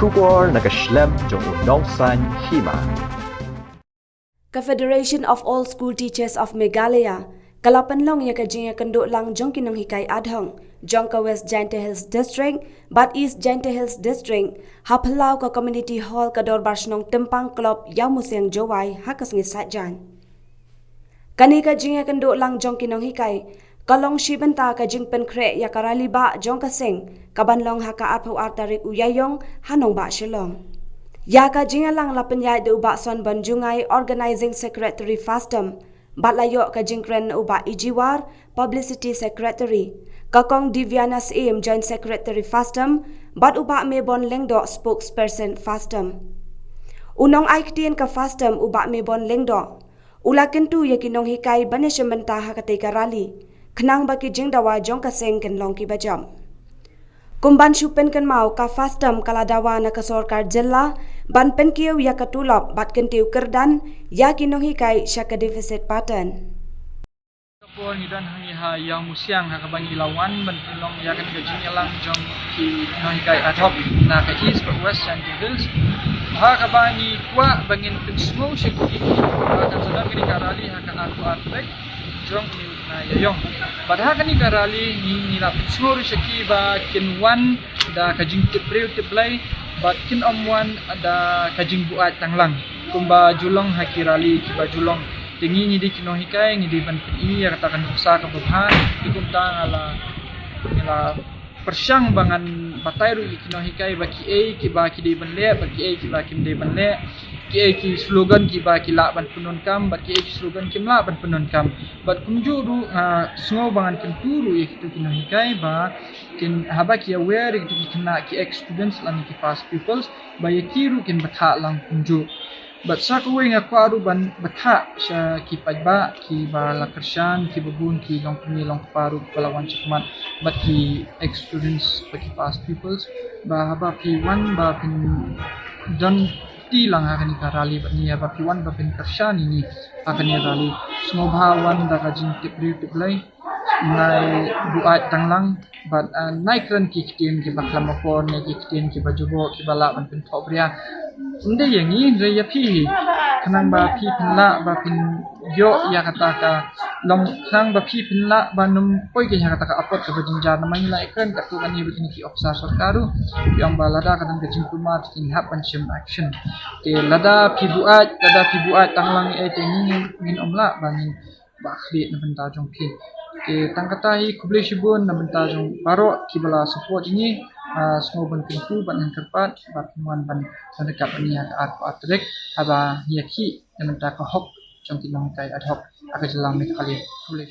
Trubor nakaslem jong Nongsan Hima. Confederation of All School Teachers of Meghalaya, Kalapanlong Ïakynduh lang jong Nonghikai Adhoc, jong ka West Jaiñtia Hills District, but East Jaiñtia Hills District, hapalau ka Community Hall kador barsnong tempang klub yaw musyang jawai hakas ngisat jan. Kani ka Ïakynduh lang jong Nonghikai, kalong shibenta ka jing Pynkhreh yakarali ba jong kasing, kabanlong haka atpau artarik uyayong hanong ba shilong. Yaka jingalang lapanyay de uba son banjungay Organizing Secretary Fastem, batlayo ka jingkren uba ijiwar Publicity Secretary, kakong Diviana Sim Joint Secretary Fastem, bat uba mebon lengdo Spokesperson Fastem. Unong aiktien ka Fastem uba mebon lengdo, ulakentu Nonghikai baneshementa hakatay karali, kenang baki jingdawa jong kaseng kenlong kibajam. Kumban syupen kan mau ka Fastem kaladawa na kasorkar jilla ban penkiu ya katulop bat kentiu kerdan Nonghikai syaka defisit paten. Kapor ni dan hangi ha yang musyang ha kabangi lawan ban pelong ya kan gajing yalang jong ki Nonghikai Adhoc na ka East ke West Jaiñtia Hills ha kabangi kwa bangin pensmo syaki ha kan sadar kini karali ha ka Adhoc jong ni na yayong padahal kan ni karali ni la pensmo syaki ba kinwan da kajing tipreu tiplai bat kin omwan ada kajing buat tanglang kumba julong hakirali kiba julong tingi ni di Nonghikai ni di ban pi ya katakan usaha ka babha ikumta ngala persyang bangan batai ru Nonghikai baki ki ba ki di ban le baki ki ba kim di ban le ki slogan ki ba ki la ban penun kam baki ki slogan kim la ban penun kam bat kunju ru sngo bangan kenturu itu Nonghikai ba kin haba ki aware ki kena ki ex students lan ki past pupils ba yakiru kin batha lang kunju but sa ko nga kwaru ban batha sa ki pagba ki ba la kersyan ki babun ki long pumilong paru palawan chakmat but ki ex students ba ki past pupils ba haba ki wan ba pin dan ti lang akan ikarali ba niya ba ki wan ba pin kersyan ini akan irali smobawan da kajing tipri tiplay nai buat tanglang but naikran ki kitien ki baklamapor ne ki kitien ki bajubo ki bala ban pin thobria inde yangi reya phi kanang ba phi pinla ba pin yo ya kata ka long khang ba phi pinla ba num poi ki ya kata ka apot ka bajinjar namai la ikran ka tu ani begini ki ofsa sarkaru yang ba lada kadang ke jingkumat ki hap panchim action ke lada phi buat tanglang e te ngin omla ba ngin ba khri na benta jong phi ke tangkatai kuble shibun na benta jong baro ki bala support ini semua ban pintu ban kerpat ban pimuan ban dekat ni ya artrek aba yaki dan benta ka hok jong Nonghikai Adhoc aga jelang ni kali kuble